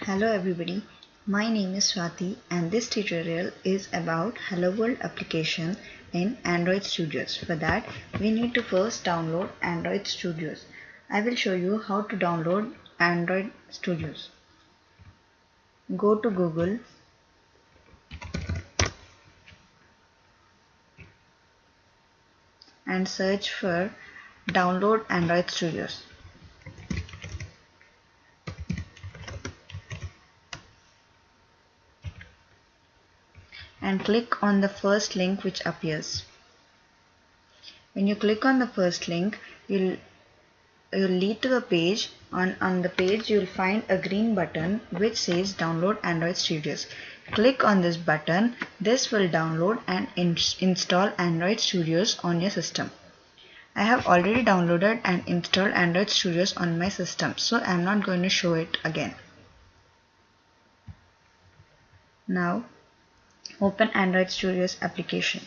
Hello everybody, my name is Swati and this tutorial is about Hello World application in Android Studios. For that, we need to first download Android Studios. I will show you how to download Android Studios. Go to Google and search for download Android Studios. And click on the first link which appears. When you click on the first link, you'll lead to a page. On the page you'll find a green button which says download Android Studios. Click on this button. This will download and install Android Studios on your system. I have already downloaded and installed Android Studios on my system, so I'm not going to show it again. Now open Android Studios application.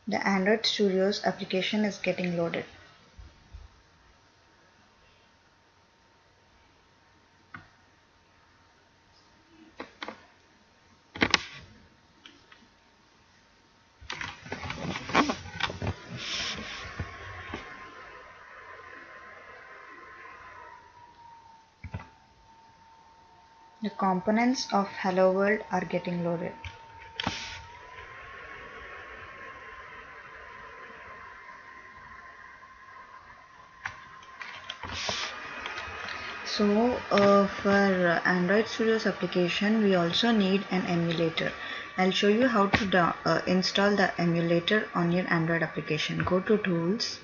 The Android Studios application is getting loaded. The components of Hello World are getting loaded. So for Android Studios application we also need an emulator. I'll show you how to install the emulator on your Android application. Go to Tools,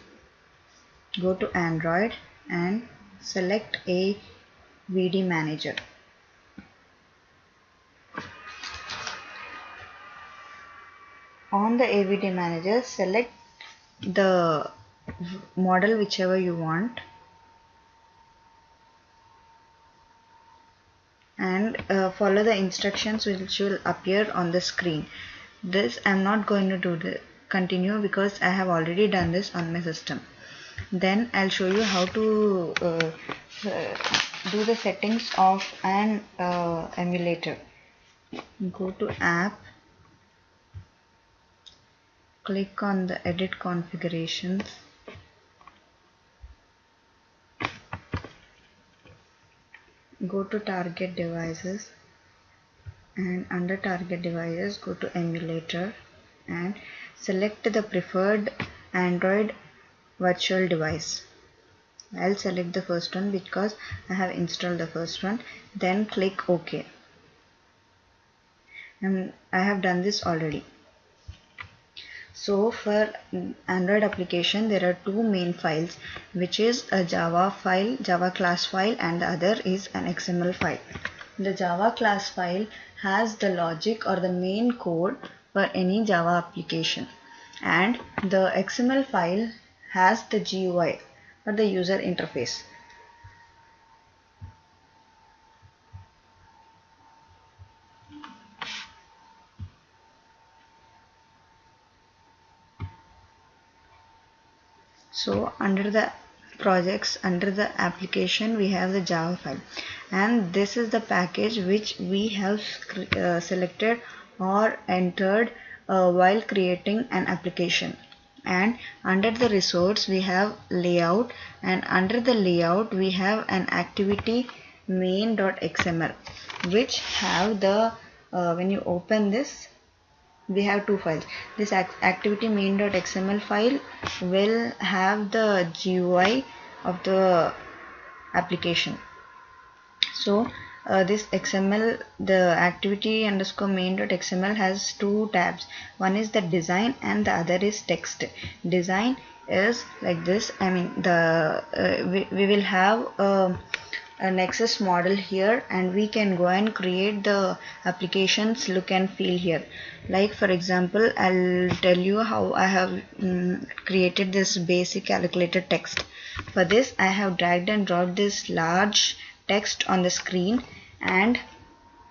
go to Android and select AVD Manager. On the AVD Manager, select the model whichever you want and follow the instructions which will appear on the screen. This I'm not going to continue because I have already done this on my system. Then I'll show you how to do the settings of an emulator. Go to App, click on the Edit Configurations, go to Target Devices, and under Target Devices go to Emulator and select the preferred Android virtual device. I'll select the first one because I have installed the first one. Then click OK. And I have done this already. So for Android application there are two main files, which is a Java file, Java class file, and the other is an XML file. The Java class file has the logic or the main code for any Java application, and the XML file has the GUI or the user interface. So under the projects, under the application, we have the Java file, and this is the package which we have selected or entered while creating an application. And under the resource we have layout, and under the layout we have an activity main.xml which have the when you open this, we have two files. This activity main.xml file will have the GUI of the application. So this XML, the activity underscore main.xml has two tabs. One is the design and the other is text. Design is like this. I mean the we will have a Nexus model here, and we can go and create the applications look and feel here. Like for example, I'll tell you how I have created this basic calculator text. For this, I have dragged and dropped this large text on the screen, and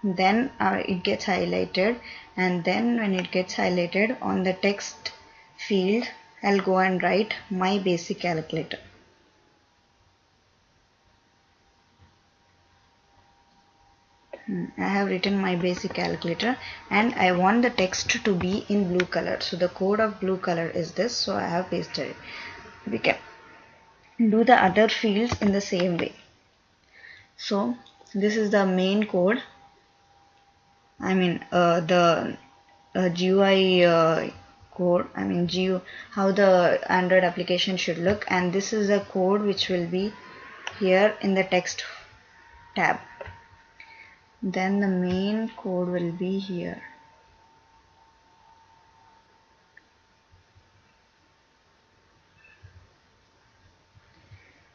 then it gets highlighted, and then when it gets highlighted on the text field, I'll go and write my basic calculator. I have written my basic calculator, and I want the text to be in blue color. So the code of blue color is this, so I have pasted it. We can do the other fields in the same way. So this is the main code. I mean the GUI code, I mean how the Android application should look, and this is the code which will be here in the text tab. Then the main code will be here.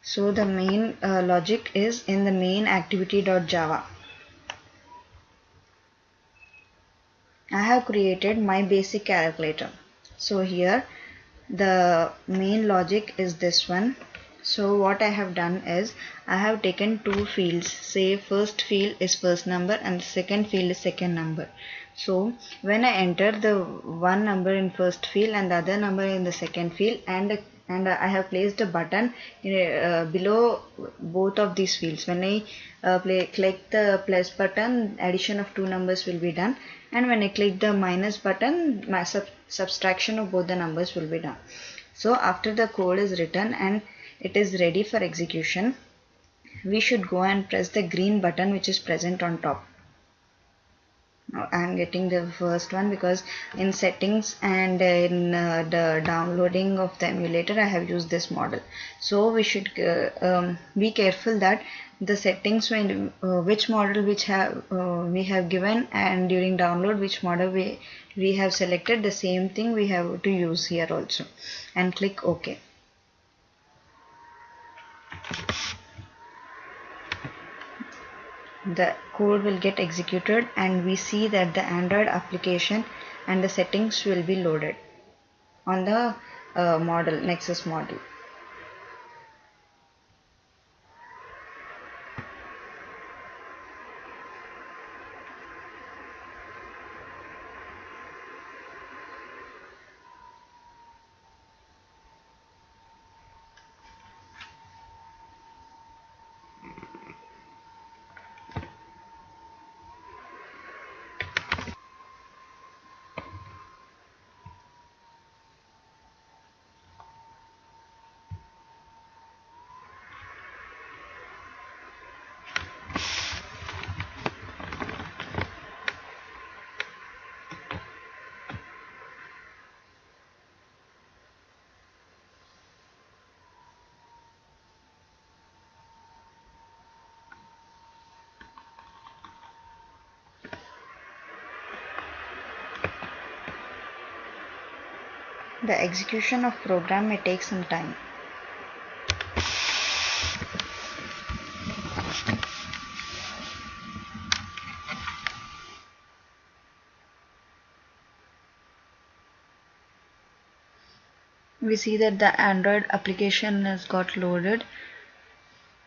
So the main logic is in the main activity.java. I have created my basic calculator. So here the main logic is this one. So what I have done is I have taken two fields. Say first field is first number and the second field is second number. So when I enter the one number in first field and the other number in the second field, and I have placed a button below both of these fields. When I click the plus button, addition of two numbers will be done, and when I click the minus button, my subtraction of both the numbers will be done. So after the code is written and it is ready for execution, we should go and press the green button which is present on top. Now I am getting the first one because in settings and in the downloading of the emulator I have used this model. So we should be careful that the settings when which model we have given, and during download which model we have selected, the same thing we have to use here also, and click OK. The code will get executed and we see that the Android application and the settings will be loaded on the Nexus model. The execution of program may take some time. We see that the Android application has got loaded,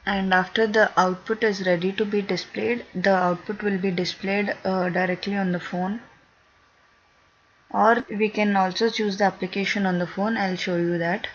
and after the output is ready to be displayed, the output will be displayed directly on the phone, or we can also choose the application on the phone. I'll show you that.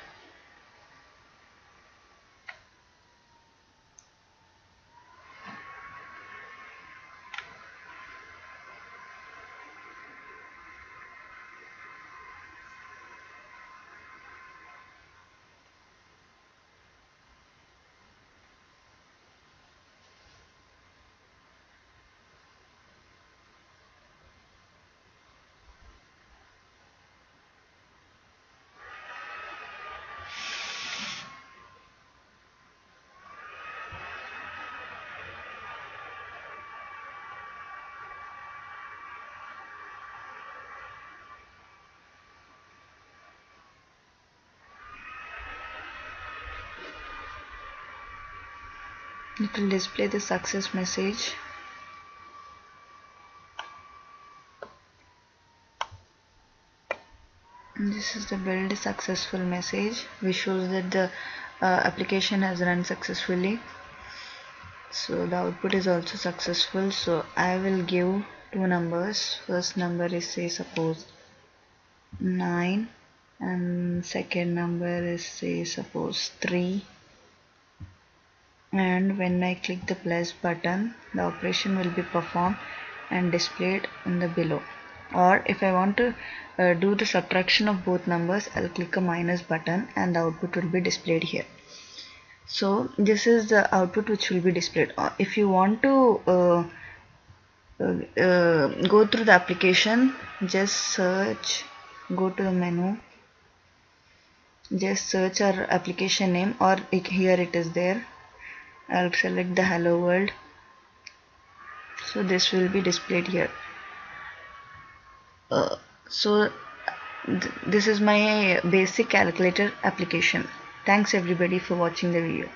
It will display the success message. And this is the build successful message, which shows that the application has run successfully. So the output is also successful. So I will give two numbers. First number is, say, suppose 9, and second number is, say, suppose 3. And when I click the plus button, the operation will be performed and displayed in the below. Or if I want to do the subtraction of both numbers, I'll click a minus button and the output will be displayed here. So this is the output which will be displayed. If you want to go through the application, just search, go to the menu, just search our application name, or here it is there. I'll select the hello world. So this will be displayed here. So this is my basic calculator application. Thanks everybody for watching the video.